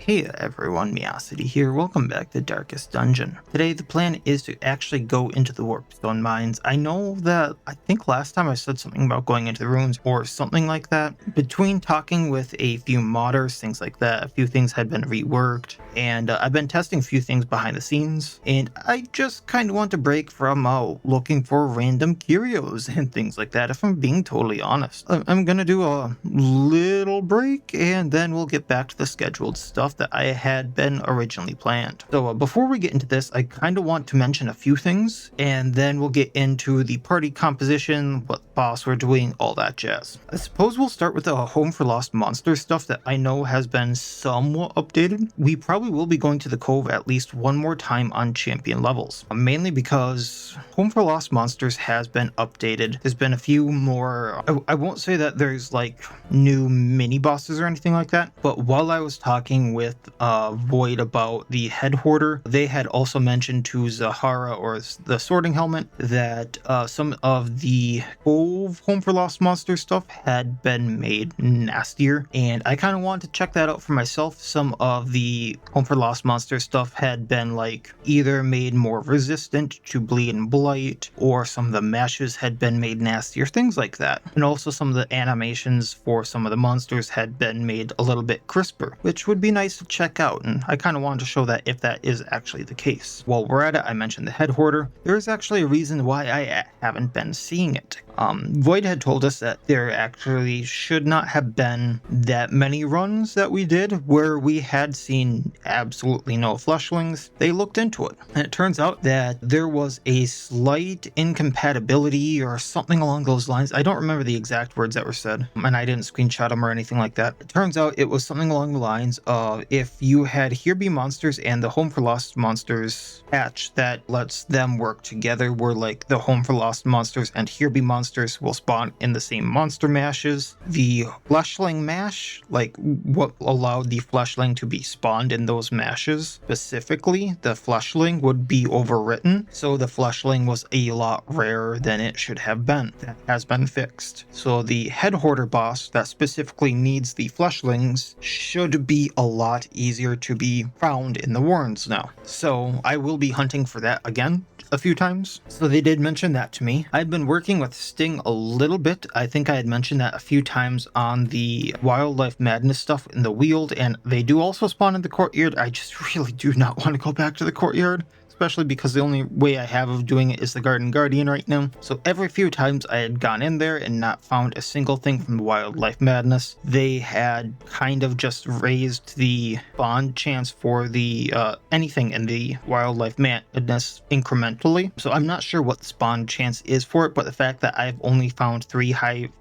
Hey everyone, Miacidae here, welcome back to Darkest Dungeon. Today the plan is to actually go into the Warpstone mines. I know that, I think last time I said something about going into the ruins or something like that. Between talking with a few modders, things like that, a few things had been reworked, and I've been testing a few things behind the scenes, and I just kind of want to break from looking for random curios and things like that, if I'm being totally honest. I'm gonna do a little break, and then we'll get back to the scheduled stuff that I had been originally planned. So before we get into this, I kind of want to mention a few things, and then we'll get into the party composition, what boss we're doing, all that jazz. I suppose we'll start with the Home for Lost Monsters stuff that I know has been somewhat updated. We probably will be going to the Cove at least one more time on champion levels, mainly because Home for Lost Monsters has been updated. There's been a few more, I won't say that there's like new mini bosses or anything like that, but while I was talking with Void about the Head Hoarder, they had also mentioned to Zahara, or the Sorting Helmet, that some of the Cove Home for Lost Monsters stuff had been made nastier, and I kind of wanted to check that out for myself. Some of the Home for Lost Monsters stuff had been like either made more resistant to bleed and blight, or some of the meshes had been made nastier, things like that. And also some of the animations for some of the monsters had been made a little bit crisper, which would be nice to check out, and I kind of wanted to show that if that is actually the case. While we're at it, I mentioned the Head Hoarder. There is actually a reason why I haven't been seeing it. Void had told us that there actually should not have been that many runs that we did where we had seen absolutely no fleshlings. They looked into it, and it turns out that there was a slight incompatibility or something along those lines. I don't remember the exact words that were said, and I didn't screenshot them or anything like that. It turns out it was something along the lines of, if you had Here Be Monsters and the Home for Lost Monsters patch that lets them work together, where like the Home for Lost Monsters and Here Be Monsters will spawn in the same monster mashes. The fleshling mash, like what allowed the fleshling to be spawned in those mashes, specifically the fleshling would be overwritten, so the fleshling was a lot rarer than it should have been. That has been fixed. So the Head Hoarder boss that specifically needs the fleshlings should be a lot easier to be found in the warrens now. So I will be hunting for that again a few times. So they did mention that to me. I've been working with Sting a little bit. I think I had mentioned that a few times on the Wildlife Madness stuff in the Weald, and they do also spawn in the Courtyard. I just really do not want to go back to the Courtyard, especially because the only way I have of doing it is the Garden Guardian right now. So every few times I had gone in there and not found a single thing from the Wildlife Madness, they had kind of just raised the spawn chance for the anything in the Wildlife Madness incrementally. So I'm not sure what the spawn chance is for it, but the fact that I've only found 3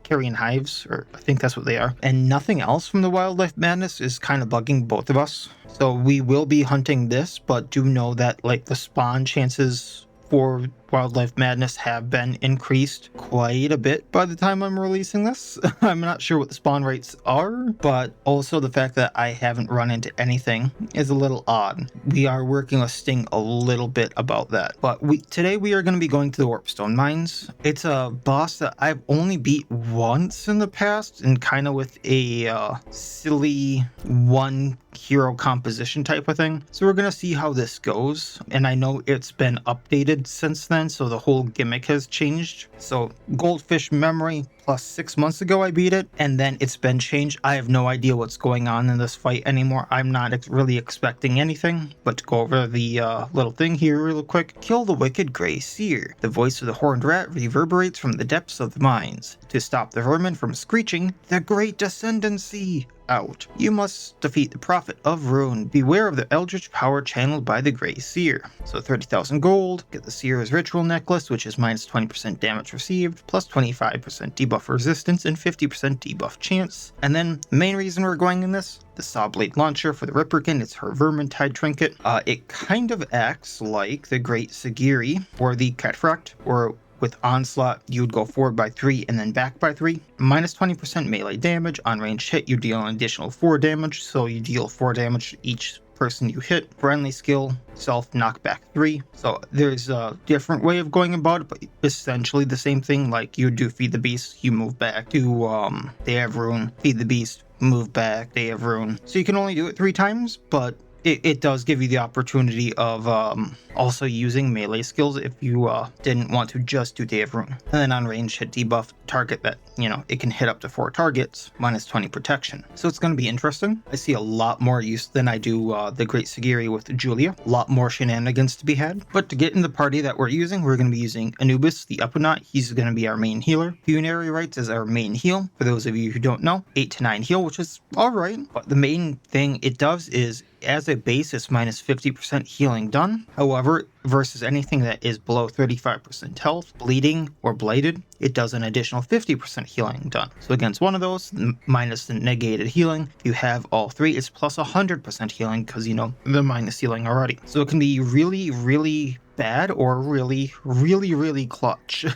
carrion hives, or I think that's what they are, and nothing else from the Wildlife Madness is kind of bugging both of us. So we will be hunting this, but do know that like the spawn chances for Wildlife Madness have been increased quite a bit by the time I'm releasing this. I'm not sure what the spawn rates are, but also the fact that I haven't run into anything is a little odd. We are working with Sting a little bit about that. But today we are going to be going to the Warpstone mines. It's a boss that I've only beat once in the past, and kind of with a silly one hero composition type of thing. So we're going to see how this goes, and I know it's been updated since then, so the whole gimmick has changed. So Goldfish Memory plus 6 months ago I beat it, and then it's been changed. I have no idea what's going on in this fight anymore. I'm not really expecting anything, but to go over the little thing here real quick. Kill the wicked Grey Seer. The voice of the horned rat reverberates from the depths of the mines. To stop the vermin from screeching, the great descendancy out. You must defeat the Prophet of Ruin. Beware of the eldritch power channeled by the Grey Seer. So 30,000 gold, get the Seer's Ritual Necklace, which is minus 20% damage received, plus 25% debuff resistance, and 50% debuff chance. And then the main reason we're going in this, the Saw Blade Launcher for the Ripperkin. It's her Vermintide trinket. It kind of acts like the Great Sagiri or the Catfract, or with Onslaught, you would go forward by 3 and then back by 3. Minus 20% melee damage. On ranged hit, you deal an additional 4 damage, so you deal 4 damage to each person you hit. Friendly skill, self knockback 3. So there's a different way of going about it, but essentially the same thing. Like you do Feed the Beast, you move back to Day of Ruin, Feed the Beast, move back, Day of Ruin. So you can only do it 3 times, but it does give you the opportunity of also using melee skills if you didn't want to just do Day of Ruin. And then on range hit debuff target that, it can hit up to 4 targets, minus 20 protection. So it's going to be interesting. I see a lot more use than I do the Great Seer with Julia. A lot more shenanigans to be had. But to get in the party that we're going to be using Anubis, the Upuaut. He's going to be our main healer. Funerary Rites is our main heal. For those of you who don't know, 8 to 9 heal, which is alright. But the main thing it does is, as a base, it's minus 50% healing done. However, versus anything that is below 35% health, bleeding, or blighted, it does an additional 50% healing done. So against one of those, minus the negated healing. If you have all 3, it's plus 100% healing because, the minus healing already. So it can be really, really bad or really, really, really clutch.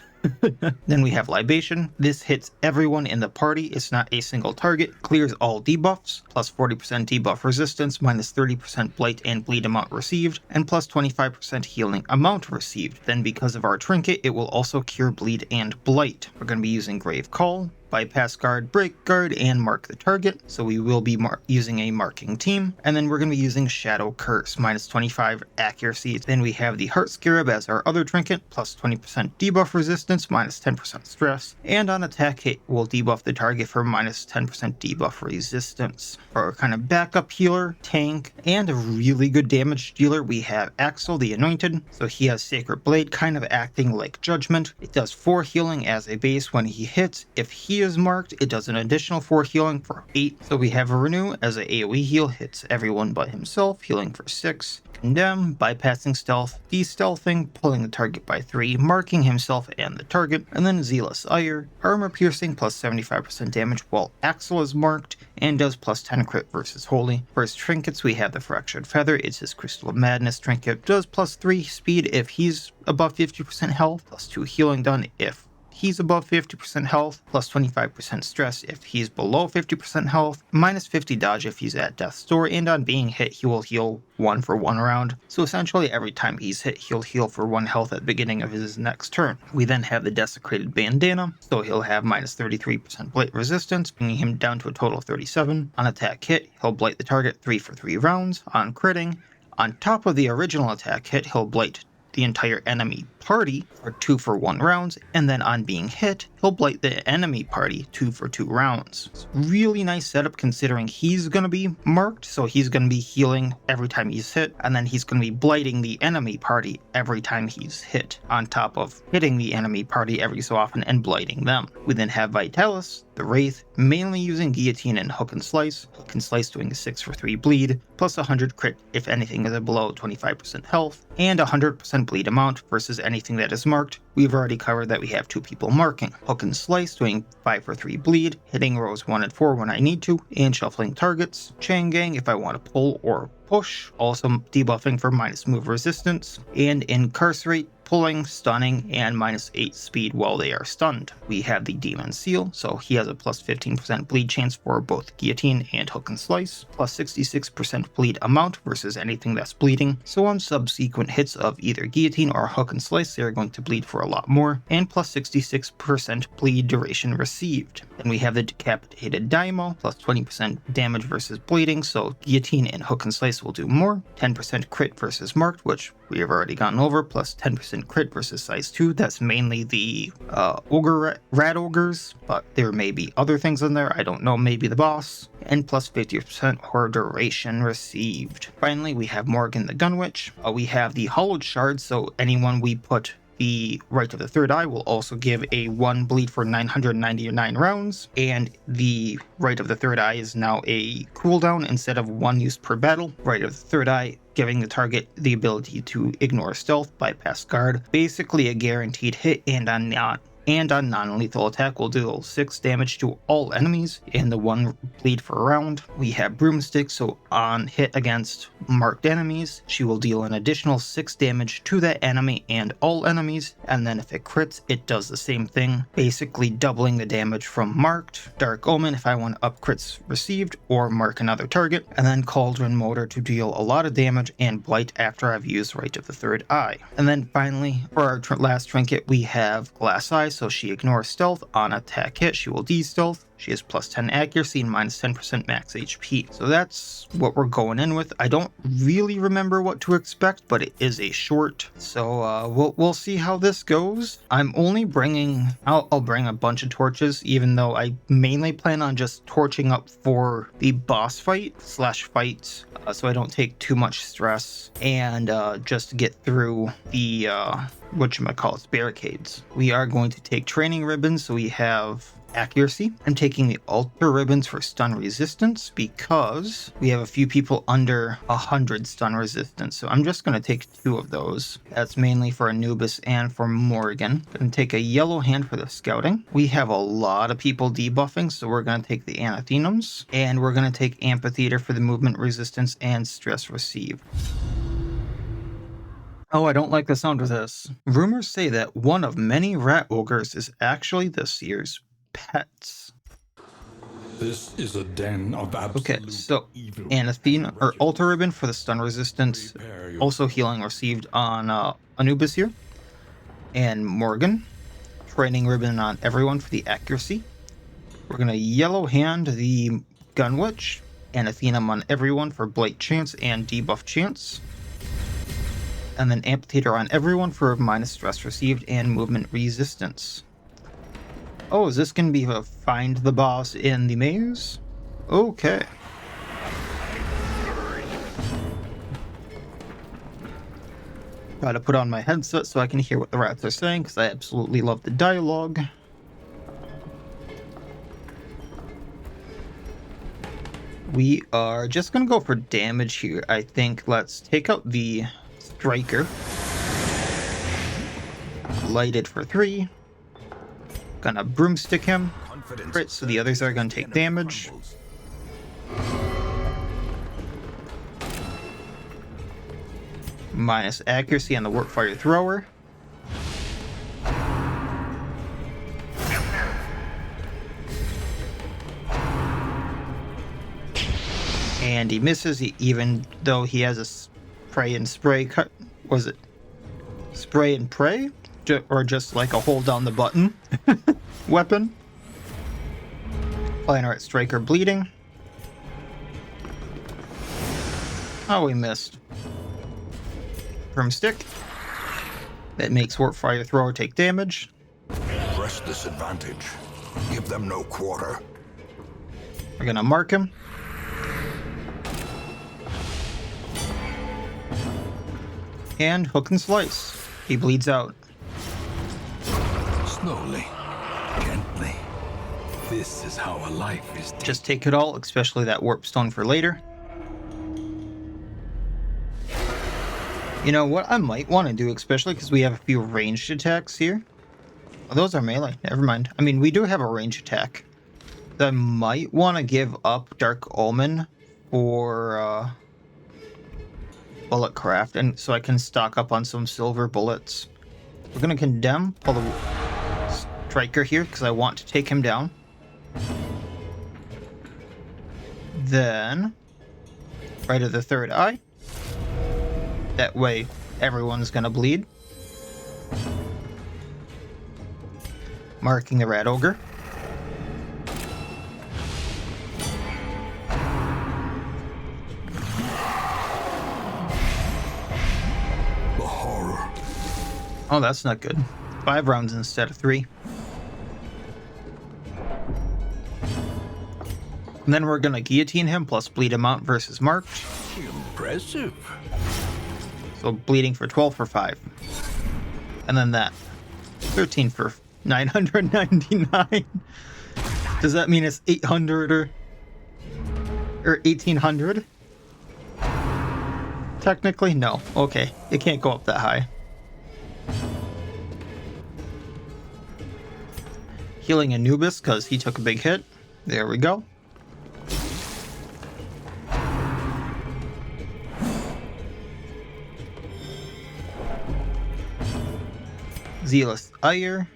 Then we have Libation. This hits everyone in the party. It's not a single target. Clears all debuffs, plus 40% debuff resistance, minus 30% blight and bleed amount received, and plus 25% healing amount received. Then because of our trinket, it will also cure bleed and blight. We're going to be using Grave Call, Bypass Guard, Break Guard, and Mark the Target. So we will be using a marking team. And then we're going to be using Shadow Curse, minus 25 accuracy. Then we have the Heart Scarab as our other trinket, plus 20% debuff resistance, minus 10% stress. And on attack hit, we'll debuff the target for minus 10% debuff resistance. For our kind of backup healer, tank, and a really good damage dealer, we have Axel, the Anointed. So he has Sacred Blade, kind of acting like Judgment. It does 4 healing as a base when he hits. If he is marked, it does an additional 4 healing for 8. So we have a Renew as a AoE heal, hits everyone but himself, healing for 6. Condemn, bypassing stealth, de-stealthing, pulling the target by 3, marking himself and the target, and then Zealous Ire, armor piercing plus 75% damage while Axel is marked, and does plus 10 crit versus Holy. For his trinkets, we have the Fractured Feather. It's his Crystal of Madness trinket, does plus 3 speed if he's above 50% health, plus 2 healing done if he's above 50% health, plus 25% stress if he's below 50% health, minus 50 dodge if he's at death's door, and on being hit, he will heal 1 for 1 round. So essentially, every time he's hit, he'll heal for 1 health at the beginning of his next turn. We then have the Desecrated Bandana, so he'll have minus 33% blight resistance, bringing him down to a total of 37. On attack hit, he'll blight the target 3 for 3 rounds. On critting, on top of the original attack hit, he'll blight the entire enemy party for 2 for 1 rounds, and then on being hit, he'll blight the enemy party 2 for 2 rounds. It's really nice setup considering he's going to be marked, so he's going to be healing every time he's hit, and then he's going to be blighting the enemy party every time he's hit, on top of hitting the enemy party every so often and blighting them. We then have Vitalis, the Wraith, mainly using Guillotine and Hook and Slice. Hook and Slice doing a 6 for 3 bleed, plus 100 crit if anything is below 25% health, and 100% bleed amount versus anything that is marked. We've already covered that we have 2 people marking. Hook and Slice doing 5 for 3 bleed, hitting rows 1 and 4 when I need to, and shuffling targets. Chain Gang if I want to pull or push, also debuffing for minus move resistance, and Incarcerate, pulling, stunning, and minus 8 speed while they are stunned. We have the Demon Seal, so he has a plus 15% bleed chance for both Guillotine and Hook and Slice, plus 66% bleed amount versus anything that's bleeding, so on subsequent hits of either Guillotine or Hook and Slice, they are going to bleed for a lot more, and plus 66% bleed duration received. Then we have the Decapitated Daimyo, plus 20% damage versus bleeding, so Guillotine and Hook and Slice will do more, 10% crit versus marked, which we have already gone over, plus 10% crit versus size 2. That's mainly the Ratogres, but there may be other things in there. I don't know, maybe the boss. And plus 50% horror duration received. Finally, we have Morgan the Gunwitch. We have the Hollowed Shard, so anyone we put the Right of the Third Eye will also give a 1 bleed for 999 rounds, and the Right of the Third Eye is now a cooldown instead of 1 use per battle. Right of the Third Eye giving the target the ability to ignore stealth, bypass guard, basically a guaranteed hit, and on non-lethal attack will deal 6 damage to all enemies and the 1 bleed for a round. We have Broomstick, so on hit against marked enemies, she will deal an additional 6 damage to that enemy and all enemies, and then if it crits, it does the same thing, basically doubling the damage from marked. Dark Omen if I want to up crits received or mark another target, and then Cauldron Motor to deal a lot of damage and blight after I've used Right of the Third Eye. And then finally, for our last trinket, we have Glass Eye, so she ignores stealth. On attack hit, she will de-stealth. She has plus 10 accuracy and minus 10% max HP. So that's what we're going in with. I don't really remember what to expect, but it is a short. So we'll see how this goes. I'm only bringing, I'll bring a bunch of torches, even though I mainly plan on just torching up for the boss fight / fights, so I don't take too much stress and just get through the whatchamacallit, barricades. We are going to take training ribbons, so we have accuracy. I'm taking the altar ribbons for stun resistance because we have a few people under 100 stun resistance, so I'm just going to take 2 of those. That's mainly for Anubis and for Morgan. Going to take a yellow hand for the scouting. We have a lot of people debuffing, so we're going to take the Anathemums, and we're going to take amphitheater for the movement resistance and stress receive. Oh, I don't like the sound of this. Rumors say that one of many Ratogres is actually this year's pets. This is a den of absolute evil. Anathema or altar ribbon for the stun resistance, also healing received on Anubis here, and Morgan. Training ribbon on everyone for the accuracy. We're gonna yellow hand the Gunwitch, Anathema on everyone for blight chance and debuff chance, and then amphitheater on everyone for minus stress received and movement resistance. Oh, is this going to be a find the boss in the maze? Okay. Gotta put on my headset so I can hear what the rats are saying, because I absolutely love the dialogue. We are just going to go for damage here, I think. Let's take out the Striker. Light it for 3. Gonna broomstick him. Right, so the others are gonna take damage. Minus accuracy on the Warpfire thrower. And he misses, even though he has a spray and spray cut. Was it spray and pray? Or just like a hold down the button weapon. Planeret Striker bleeding. Oh, we missed. Broomstick. That makes Warpfire Thrower take damage. Press this advantage. Give them no quarter. We're gonna mark him. And hook and slice. He bleeds out. Slowly, gently. This is how a life is taken. Just take it all, especially that Warpstone for later. You know what I might want to do, especially because we have a few ranged attacks here. Oh, those are melee. Never mind. I mean, we do have a range attack. I might want to give up Dark Omen for bullet craft, and so I can stock up on some silver bullets. We're going to condemn, pull the Striker here because I want to take him down. Then, right of the third eye. That way, everyone's gonna bleed. Marking the Ratogre. The horror. Oh, that's not good. 5 rounds instead of 3. And then we're gonna guillotine him plus bleed him out versus marked. Impressive. So bleeding for 12 for 5. And then that. 13 for 999. Does that mean it's 800 or 1800? Technically, no. Okay, it can't go up that high. Healing Anubis because he took a big hit. There we go. Zealous Ire.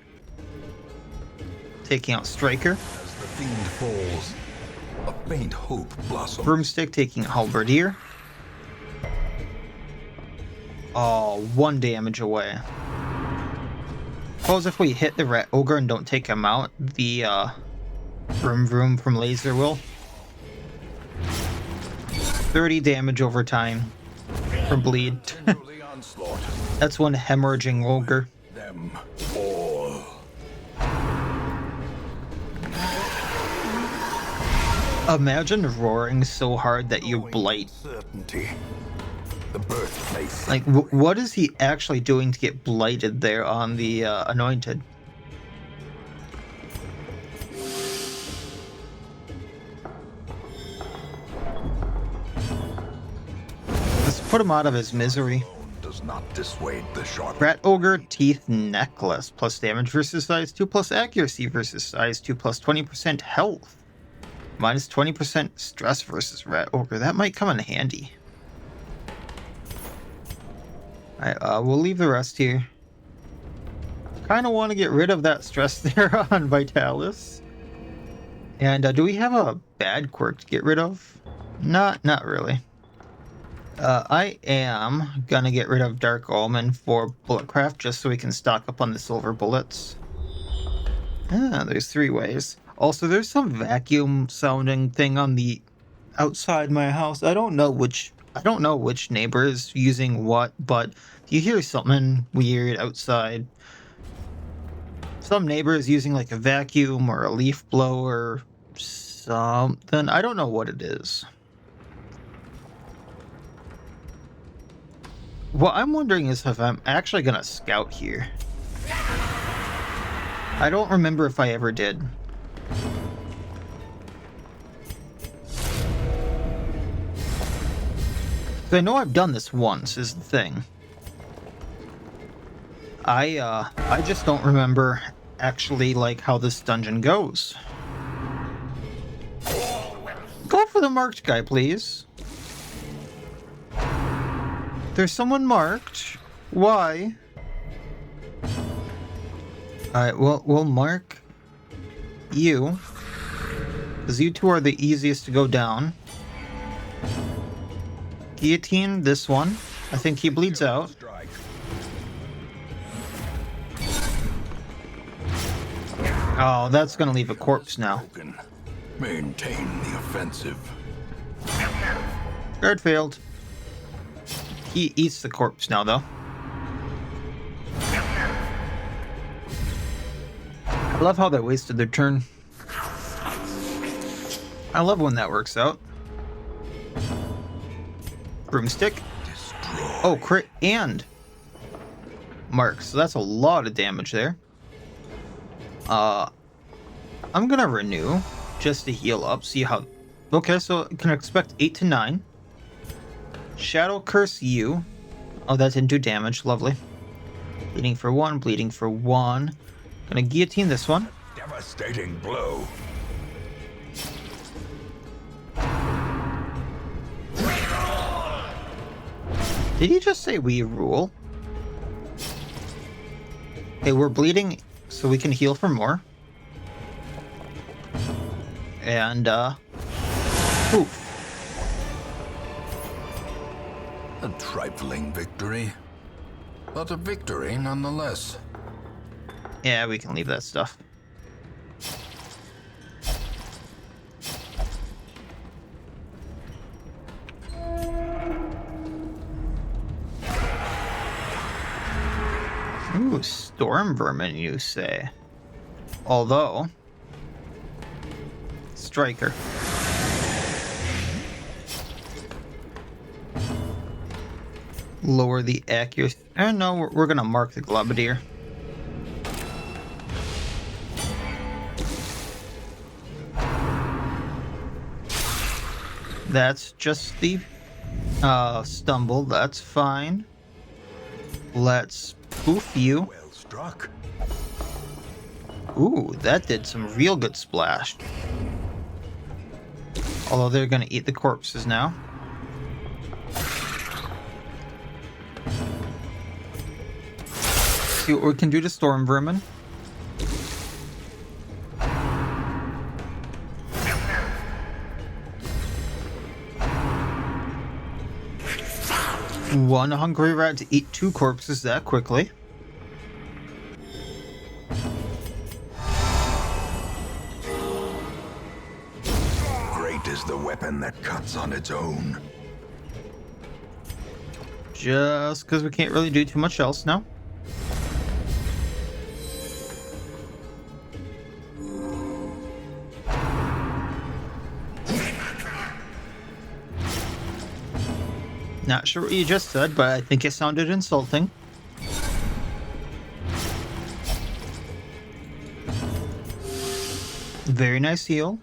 Taking out Striker. As the fiend falls, a faint hope blossoms. Broomstick taking Halberdier. Oh, 1 damage away. Suppose if we hit the Ratogre and don't take him out, the Vroom vroom from laser will. 30 damage over time from bleed. That's one hemorrhaging ogre. Them all. Imagine roaring so hard that you blight. Certainty. The birthplace. Like, what is he actually doing to get blighted there on the Anointed? Let's put him out of his misery. Does not dissuade the sharp. Ratogre Teeth Necklace. Plus damage versus size 2, plus accuracy versus size 2, plus 20% health. Minus 20% stress versus Ratogre. That might come in handy. Alright, we'll leave the rest here. Kind of want to get rid of that stress there on Vitalis. And do we have a bad quirk to get rid of? Not really. I am gonna get rid of Dark Omen for Bulletcraft just so we can stock up on the silver bullets. Ah, there's 3 ways. Also, there's some vacuum sounding thing on the outside my house. I don't know which neighbor is using what, but if you hear something weird outside, some neighbor is using like a vacuum or a leaf blower or something. I don't know what it is. What I'm wondering is if I'm actually gonna scout here. I don't remember if I ever did. I know I've done this once, is the thing. I just don't remember actually like how this dungeon goes. Go for the marked guy, please. There's someone marked. Why? Alright, we'll mark you. Because you two are the easiest to go down. Guillotine this one. I think he bleeds out. Oh, that's gonna leave a corpse now. Maintain the offensive. Guard failed. He eats the corpse now, though. I love how they wasted their turn. I love when that works out. Broomstick. Destroy. Oh, crit and mark. So that's a lot of damage there. I'm gonna renew just to heal up. See how. Okay, so I can expect 8 to 9. Shadow Curse you. Oh, that didn't do damage. Lovely. Bleeding for 1. Bleeding for 1. Gonna guillotine this one. Devastating blow. Did he just say we rule? Okay, we're bleeding so we can heal for more. And, poof. A trifling victory, but a victory nonetheless. Yeah, we can leave that stuff. Ooh, storm vermin, you say? Although, striker. Lower the accuracy. No, we're gonna mark the Globadier. That's just the stumble. That's fine. Let's poof you. Well struck. Ooh, that did some real good splash. Although they're gonna eat the corpses now. See what we can do to storm vermin. One hungry rat to eat 2 corpses that quickly. stands on its own. Just because we can't really do too much else now. Not sure what you just said, but I think it sounded insulting. Very nice heal.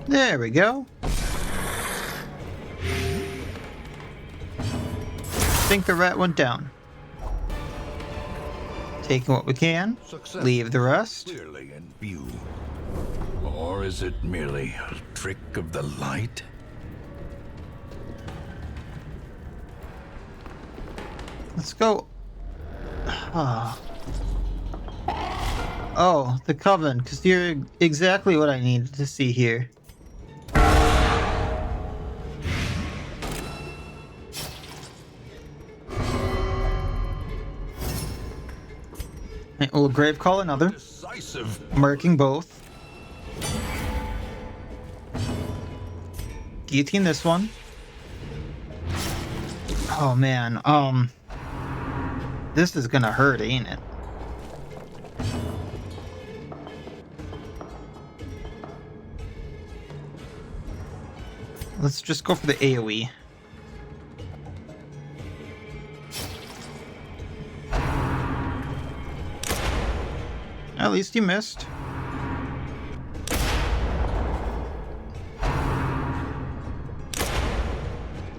There we go. I think the rat went down. Taking what we can, leave the rest. Clearly in view. Or is it merely a trick of the light? Let's go. Oh, the Coven, because you're exactly what I needed to see here. And we'll grave call another, Decisive. marking both. Guillotine this one. Oh man, this is gonna hurt, ain't it? Let's just go for the AoE. At least you missed.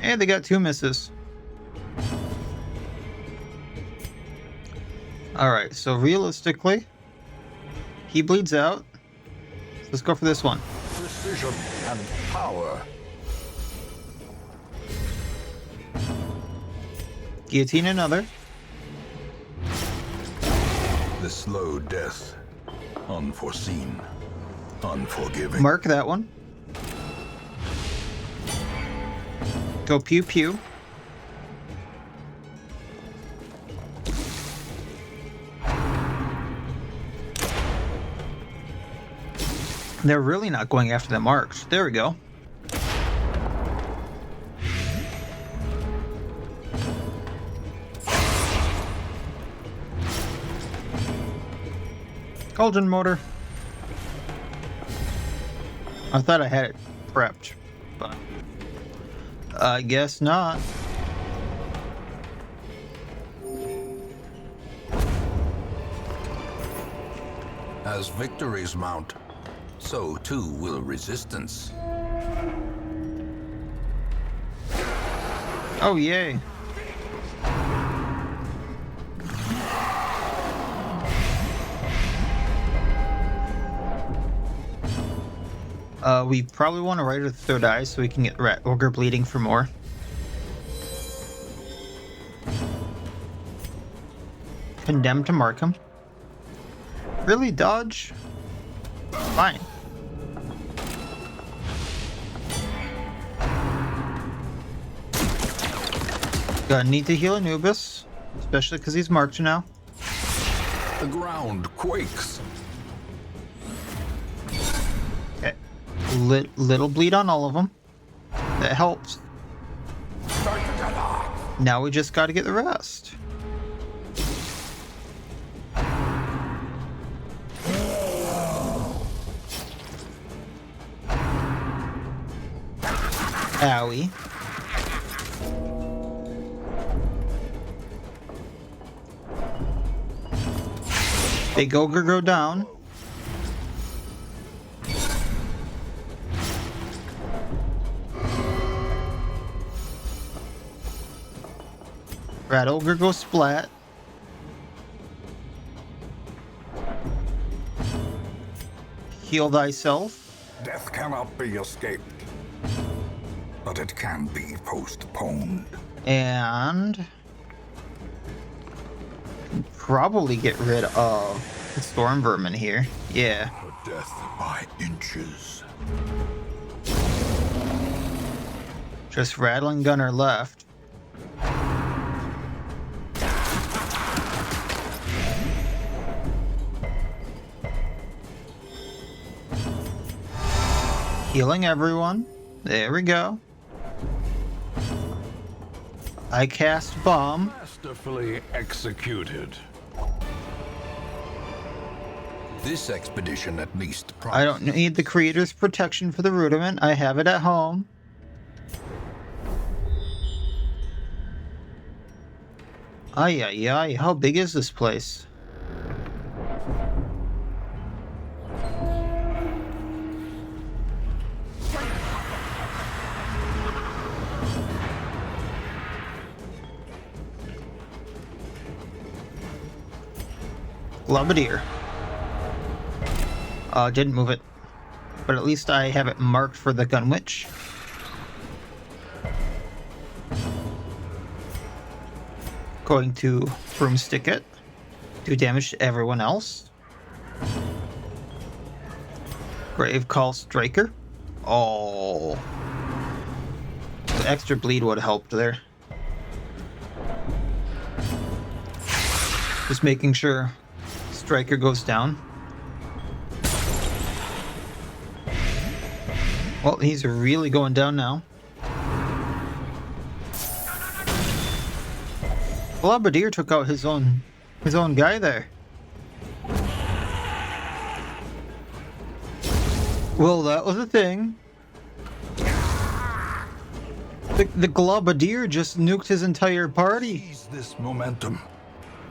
And they got 2 misses. Alright, so realistically, he bleeds out. Let's go for this one. Precision and power. Guillotine another. The slow death. Unforeseen. Unforgiving. Mark that one. Go pew pew. They're really not going after the marks. There we go. Cauldron motor. I thought I had it prepped, but I guess not. As victories mount, so too will resistance. Oh, yay. We probably want to ride with third eye so we can get Ratogre bleeding for more. Condemn to mark him. Really, dodge? Fine. Gonna need to heal Anubis, especially because he's marked now. The ground quakes. Okay. Little bleed on all of them. That helps. Now we just gotta get the rest. Owie. Big ogre go down. Rat ogre go splat. Heal thyself. Death cannot be escaped, but it can be postponed. And probably get rid of the storm vermin here. Yeah. Death by inches. Just rattling gunner left. Healing everyone. There we go. I cast bomb. Masterfully executed. This expedition at least I don't need the creator's protection for the rudiment. I have it at home. Ay, ay, ay. How big is this place? Globadier. Didn't move it. But at least I have it marked for the Gunwitch. Going to broomstick it. Do damage to everyone else. Grave Call Striker. Oh. The extra bleed would have helped there. Just making sure Striker goes down. Well, he's really going down now. Globadier took out his own guy there. Well, that was a thing. The Globadier just nuked his entire party. seize this momentum.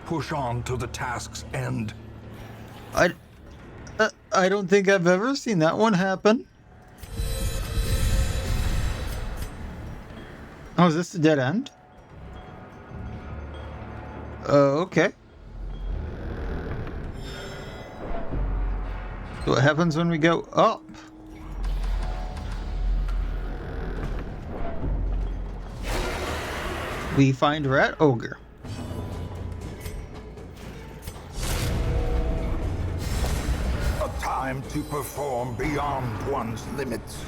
Push on to the task's end. I don't think I've ever seen that one happen. Oh, is this a dead end? Okay. So what happens when we go up? We find Ratogre. A time to perform beyond one's limits.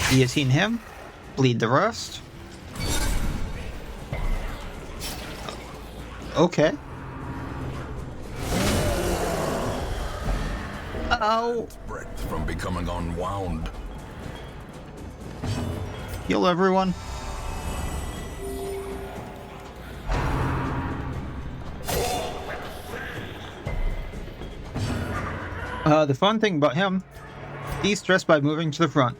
Guillotine him. Bleed the rest. Okay. Ow. Breath from becoming unwound. Heal everyone. The fun thing about him, de-stress by moving to the front.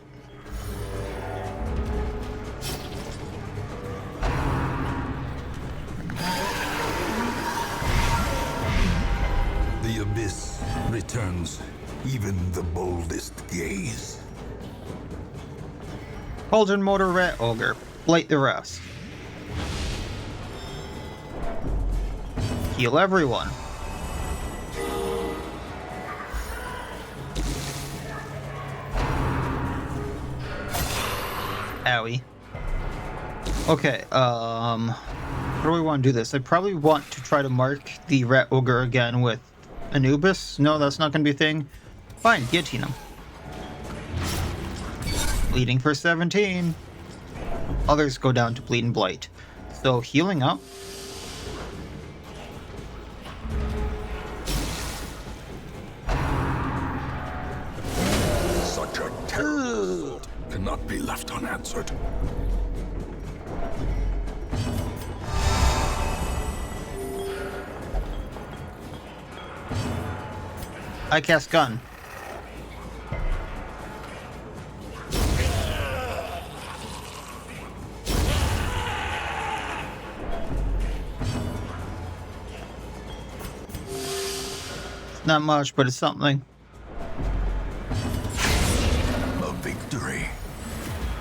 The abyss returns even the boldest gaze. Cauldron Motor Ratogre. Blight the rest. Heal everyone. Owie. Okay, how do we want to do this? I probably want to try to mark the Ratogre again with Anubis. No, that's not going to be a thing. Fine, guillotine him. Bleeding for 17. Others go down to bleed and blight. So healing up. Such a terrible thought cannot be left unanswered. I cast gun. Not much, but it's something. A victory.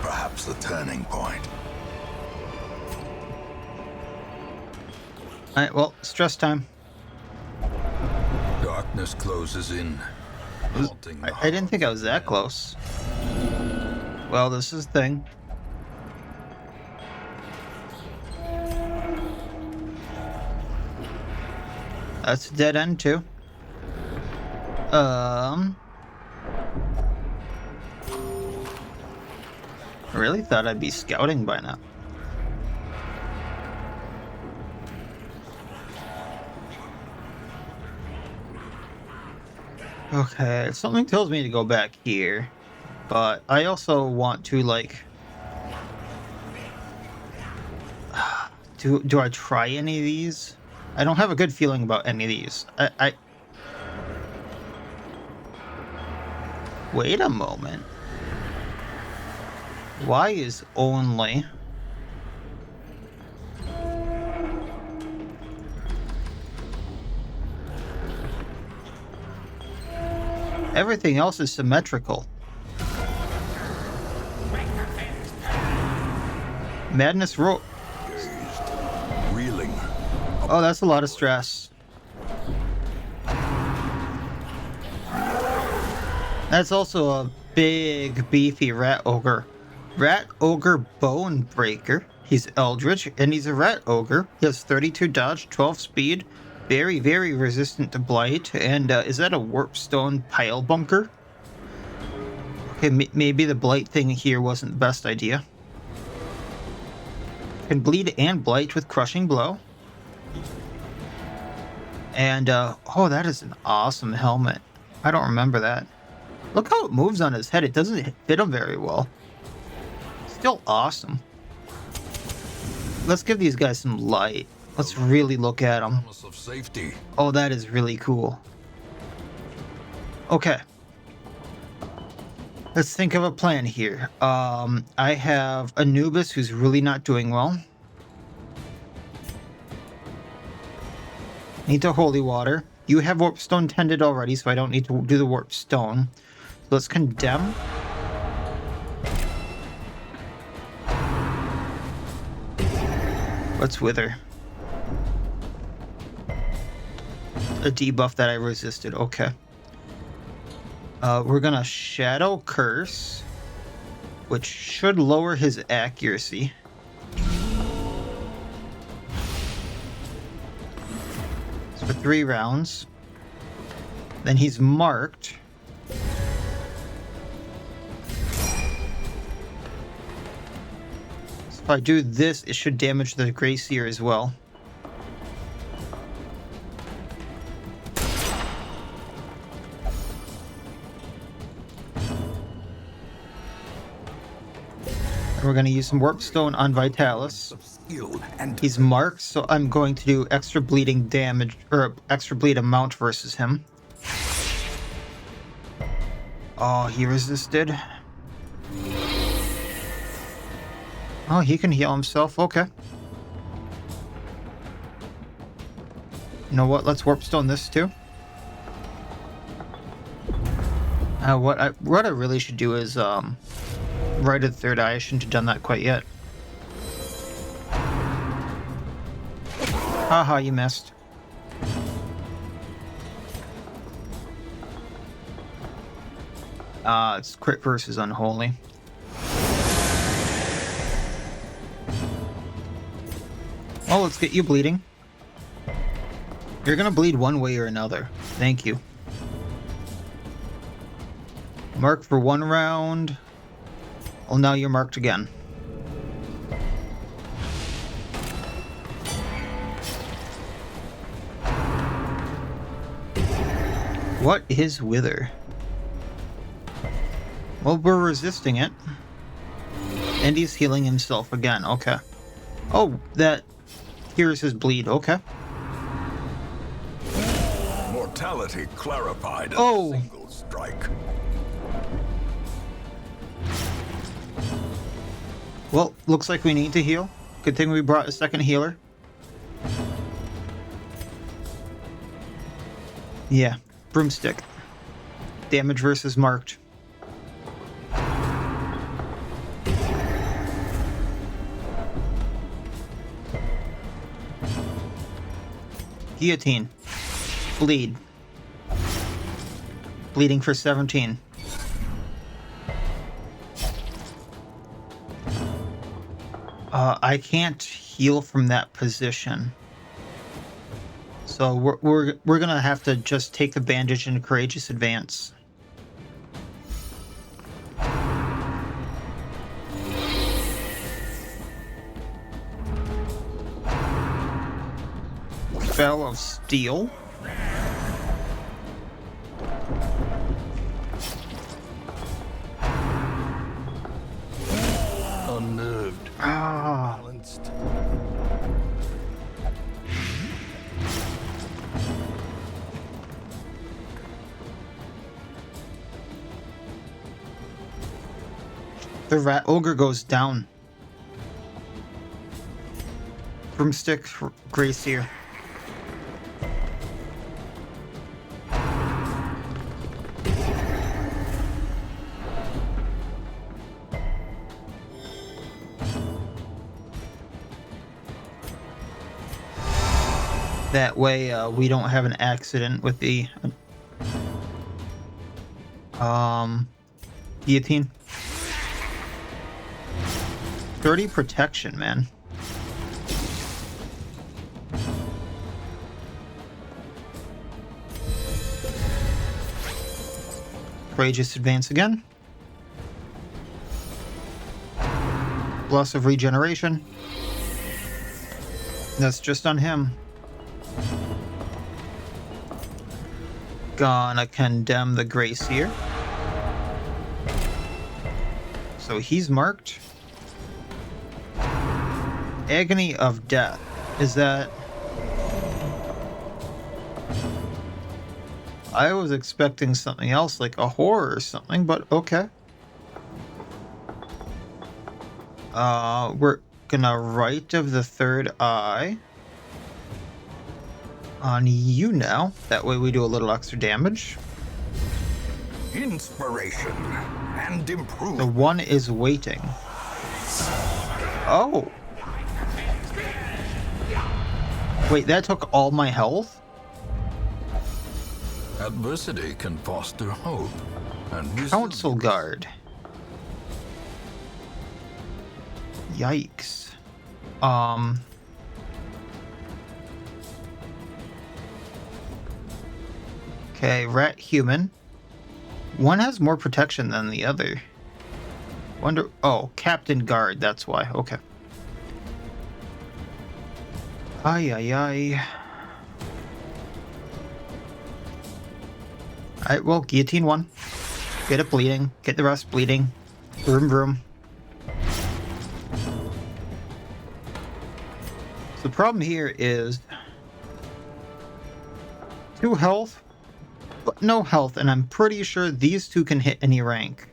Perhaps the turning point. Alright, well, stress time. Darkness closes in. Haunting the I didn't think I was that close. Well, this is the thing. That's a dead end too. I really thought I'd be scouting by now. Okay, something tells me to go back here, but I also want to like. Do I try any of these? I don't have a good feeling about any of these. I wait a moment. Why is only? Everything else is symmetrical. Madness roll. Reeling. Oh, that's a lot of stress. That's also a big, beefy rat ogre. Rat ogre bone breaker. He's eldritch, and he's a rat ogre. He has 32 dodge, 12 speed, very, very resistant to blight. And is that a warpstone pile bunker? Okay, maybe the blight thing here wasn't the best idea. Can bleed and blight with crushing blow. And oh, that is an awesome helmet. I don't remember that. Look how it moves on his head. It doesn't fit him very well. Still awesome. Let's give these guys some light. Let's really look at them. Promise of safety. Oh, that is really cool. Okay. Let's think of a plan here. I have Anubis who's really not doing well. Need the holy water. You have Warpstone tended already, so I don't need to do the Warpstone. So let's condemn. Let's wither. A debuff that I resisted. Okay. We're gonna Shadow Curse, which should lower his accuracy. It's for 3 rounds. Then he's marked. So if I do this, it should damage the Grey Seer as well. We're going to use some Warpstone on Vitalis. He's marked, so I'm going to do extra bleeding damage, or extra bleed amount versus him. Oh, he resisted. Oh, he can heal himself. Okay. You know what? Let's Warpstone this too. What I really should do is right at the third eye. I shouldn't have done that quite yet. Haha, you missed. It's crit versus unholy. Oh, let's get you bleeding. You're gonna bleed one way or another. Thank you. Mark for 1 round. Well, now you're marked again. What is Wither? Well, we're resisting it. And he's healing himself again. Okay. Oh, that here's his bleed. Okay. Mortality clarified at Oh. a single strike. Well, looks like we need to heal. Good thing we brought a second healer. Yeah, broomstick. Damage versus marked. Guillotine. Bleed. Bleeding for 17. I can't heal from that position. So we're gonna have to just take the bandage and courageous advance. Spell of Steel. unnerved, Ah. balanced. The Ratogre goes down. Broomstick, Grey Seer. That way, we don't have an accident with the guillotine. 30 protection, man. Courageous advance again. Loss of regeneration. That's just on him. Gonna condemn the Grey Seer. So he's marked. Agony of Death. Is that... I was expecting something else, like a horror or something, but okay. We're gonna Right of the Third Eye on you now. That way we do a little extra damage. Inspiration and The improvement. one is waiting. Oh. Wait, that took all my health? Adversity can foster hope and Council resilience. Guard. Yikes. Okay, Rat Human. One has more protection than the other. Wonder... Oh, Captain Guard, that's why. Okay. Ay, ay, ay. Alright, well, Guillotine 1. Get it bleeding. Get the rest bleeding. Vroom, vroom. The problem here is 2 health, but no health, and I'm pretty sure these two can hit any rank.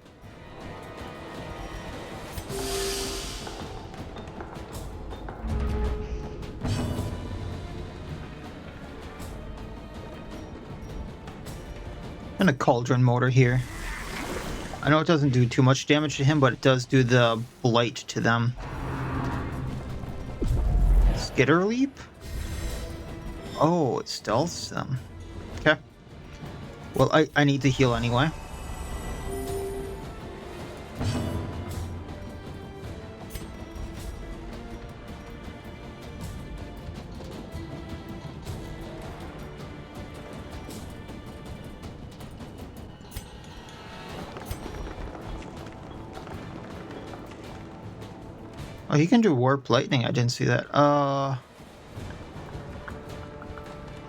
And a Cauldron Motor here. I know it doesn't do too much damage to him, but it does do the blight to them. Skitter Leap? Oh, it stealths them. Okay. Well, I need to heal anyway. Oh, he can do Warp Lightning. I didn't see that. How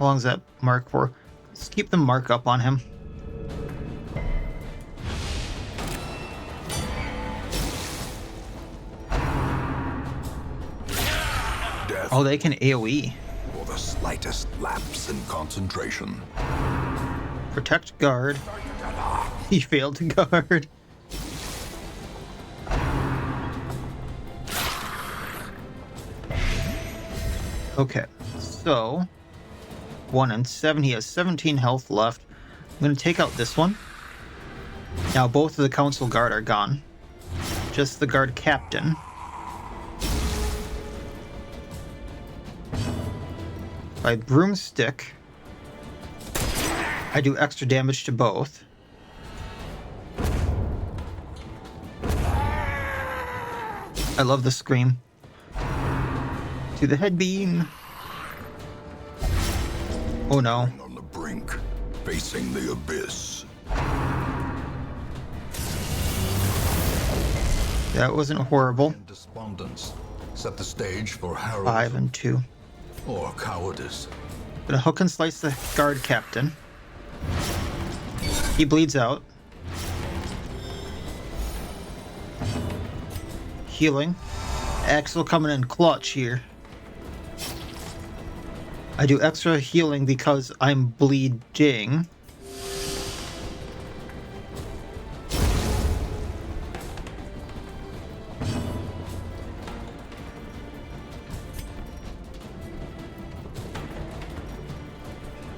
long is that mark for? Let's keep the mark up on him. Death Oh, they can AoE. for the slightest lapse in concentration. Protect guard. He failed to guard. Okay, so 1 and 7. He has 17 health left. I'm going to take out this one. Now both of the council guard are gone. Just the guard captain. By broomstick, I do extra damage to both. I love the scream. To the head beam. Oh no. On the brink, facing the abyss. That wasn't horrible. And despondence set the stage for heroism 5 and 2. or cowardice. Gonna hook and slice the guard captain. He bleeds out. healing. Axel coming in clutch here. I do extra healing because I'm bleeding.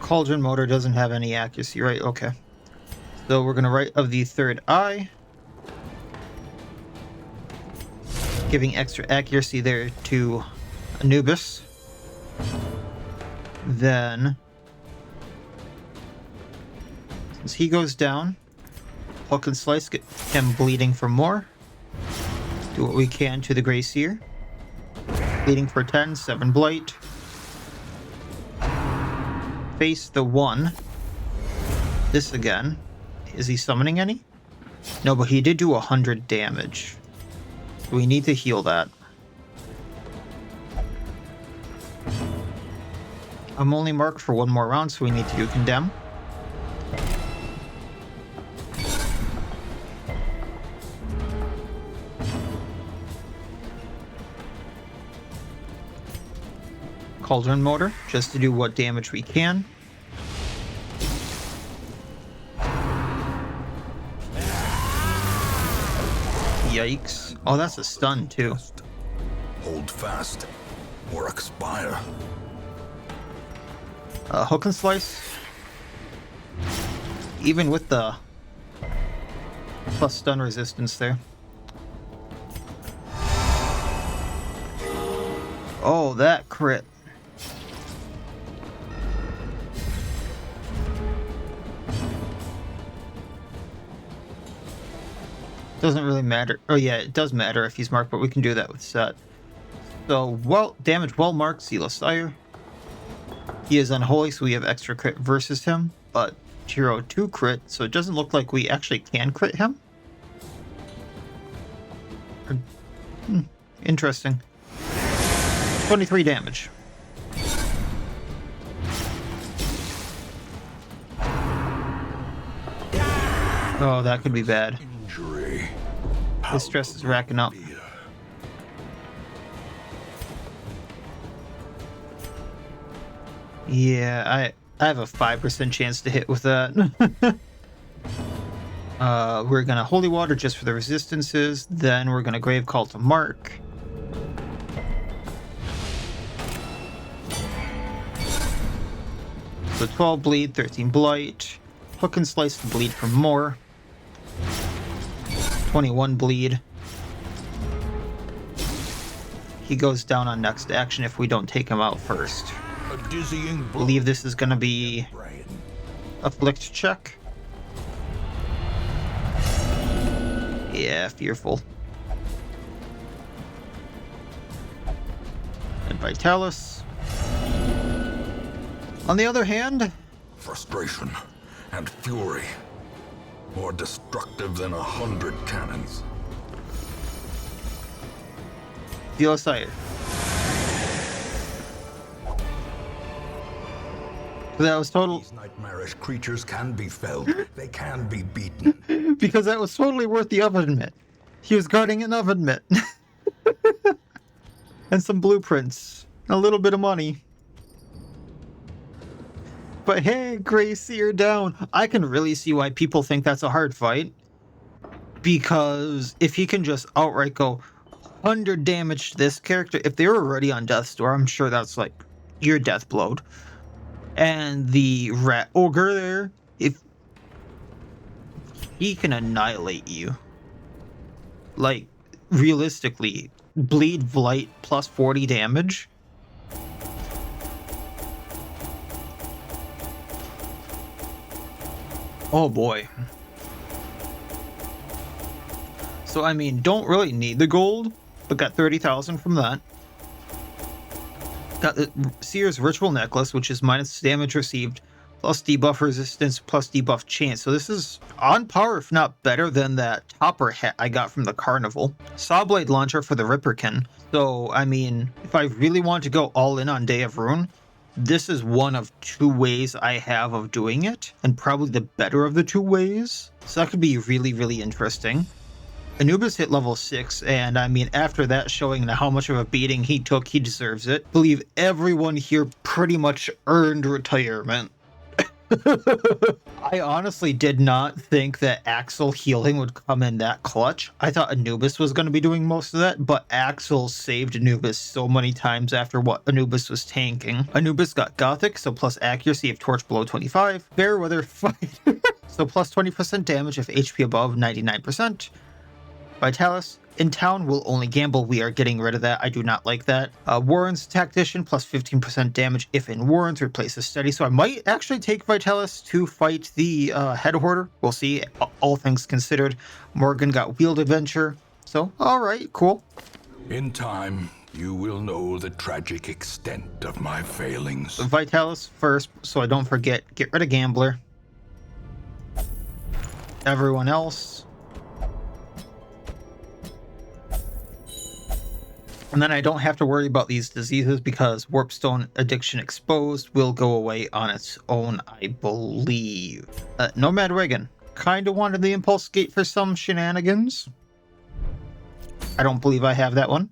Cauldron motor doesn't have any accuracy, right? Okay. So we're going to write of the third eye. Giving extra accuracy there to Anubis. Then, since he goes down, Hook and Slice get him bleeding for more. Do what we can to the Grey Seer. Bleeding for 10, 7 Blight. Face the 1. This again. Is he summoning any? No, but he did do 100 damage. We need to heal that. I'm only marked for 1 more round, so we need to do Condemn. Cauldron Motor, just to do what damage we can. Yikes. Oh, that's a stun, too. Hold fast, or expire. Hook and Slice. Even with the plus stun resistance there. Oh, that crit. Doesn't really matter. Oh yeah, it does matter if he's marked, but we can do that with set. So, damage well marked, Sealess Sire. He is unholy, so we have extra crit versus him, but Hero 2 crit, so it doesn't look like we actually can crit him. Interesting. 23 damage. Oh, that could be bad. Injury. His stress is racking up. Yeah, I have a 5% chance to hit with that. We're gonna Holy Water just for the resistances, then we're gonna Grave Call to mark. So 12 bleed, 13 blight. Hook and Slice to bleed for more. 21 bleed. He goes down on next action if we don't take him out first. A dizzying Believe this is gonna be Afflict check. Yeah, fearful. And Vitalis. On the other hand, frustration and fury, more destructive than 100 cannons. Sire. That was total. These nightmarish creatures can be felled. They can be beaten. Because that was totally worth the oven mitt. He was guarding an oven mitt. And some blueprints. A little bit of money. But hey, Grey Seer down. I can really see why people think that's a hard fight. Because if he can just outright go 100 damage to this character, if they were already on death's door, I'm sure that's like, you're death blowed. And the Ratogre there, if he can annihilate you. Like, realistically, bleed blight plus 40 damage. Oh boy. So I mean, don't really need the gold, but got 30,000 from that. Got the Seer's Ritual Necklace, which is minus damage received, plus debuff resistance, plus debuff chance. So this is on par, if not better, than that topper hat I got from the Carnival. Sawblade Launcher for the Ripperkin. So, I mean, if I really want to go all in on Day of Ruin, this is one of 2 ways I have of doing it, and probably the better of the 2 ways. So that could be really, really interesting. Anubis hit level 6, and I mean, after that showing how much of a beating he took, he deserves it. I believe everyone here pretty much earned retirement. I honestly did not think that Axel healing would come in that clutch. I thought Anubis was going to be doing most of that, but Axel saved Anubis so many times after what Anubis was tanking. Anubis got Gothic, so plus accuracy if torch below 25. Fairweather Fighter, so plus 20% damage if HP above 99%. Vitalis, in town will only gamble. We are getting rid of that. I do not like that. Warren's Tactician, plus 15% damage if in Warren's, replaces Steady. So I might actually take Vitalis to fight the Head Hoarder. We'll see, all things considered. Morgan got Wheeled Adventure. So, alright, cool. In time, you will know the tragic extent of my failings. Vitalis first, so I don't forget. Get rid of Gambler. Everyone else. And then I don't have to worry about these diseases because Warpstone Addiction Exposed will go away on its own, I believe. Nomad Reagan. Kinda wanted the Impulse Gate for some shenanigans. I don't believe I have that one.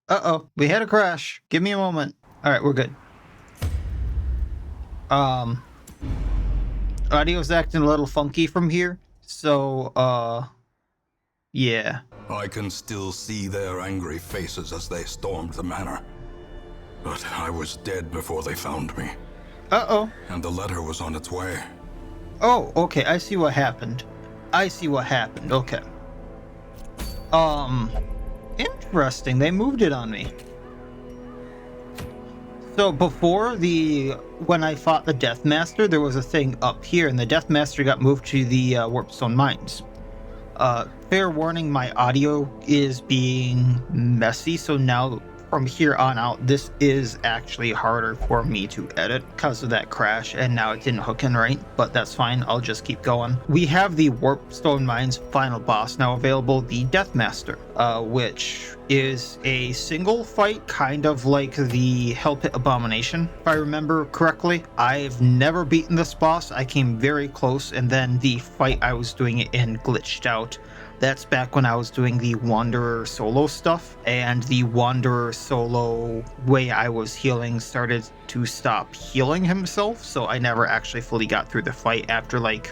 Uh-oh, we had a crash. Give me a moment. Alright, we're good. Audio's acting a little funky from here. So, yeah. I can still see their angry faces as they stormed the manor. But I was dead before they found me. Uh-oh. And the letter was on its way. Oh, okay, I see what happened. Okay. Interesting, they moved it on me. So before when I fought the Deathmaster, there was a thing up here, and the Deathmaster got moved to the Warpstone Mines. Fair warning, my audio is being messy, so now from here on out, this is actually harder for me to edit because of that crash, and now it didn't hook in right, but that's fine, I'll just keep going. We have the Warpstone Mines final boss now available, the Deathmaster, which is a single fight, kind of like the Hell Pit Abomination, if I remember correctly. I've never beaten this boss, I came very close, and then the fight I was doing it in glitched out. That's back when I was doing the Wanderer solo stuff, and the Wanderer solo way I was healing started to stop healing himself, so I never actually fully got through the fight after like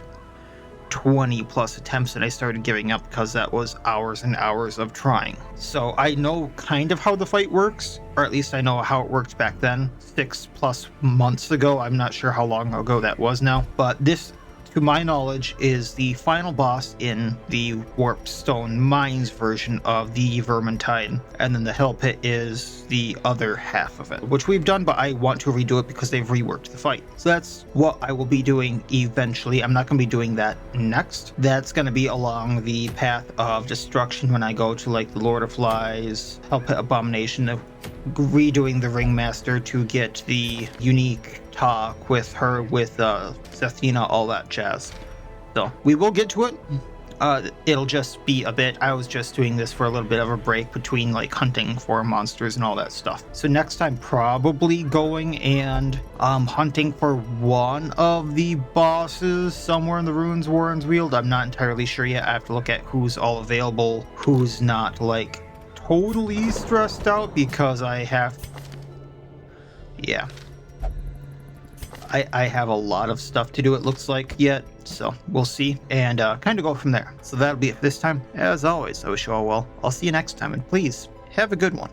20 plus attempts, and I started giving up because that was hours and hours of trying. So I know kind of how the fight works, or at least I know how it worked back then, 6+ months ago. I'm not sure how long ago that was now, but this, to my knowledge, is the final boss in the Warpstone Mines version of the Vermintide, and then the Hell Pit is the other half of it, which we've done, but I want to redo it because they've reworked the fight. So that's what I will be doing eventually. I'm not going to be doing that next. That's going to be along the path of destruction when I go to like the Lord of Flies, Hell Pit Abomination, of redoing the Ringmaster to get the unique talk with her, with Zethina, all that jazz. So we will get to it. It'll just be a bit. I was just doing this for a little bit of a break between like hunting for monsters and all that stuff. So next time, probably going and hunting for one of the bosses somewhere in the Ruins Warren's Wield. I'm not entirely sure yet. I have to look at who's all available, who's not like totally stressed out, because I have, yeah, I have a lot of stuff to do, it looks like, yet, so we'll see, and kind of go from there. So that'll be it this time. As always, I wish you all well. I'll see you next time, and please, have a good one.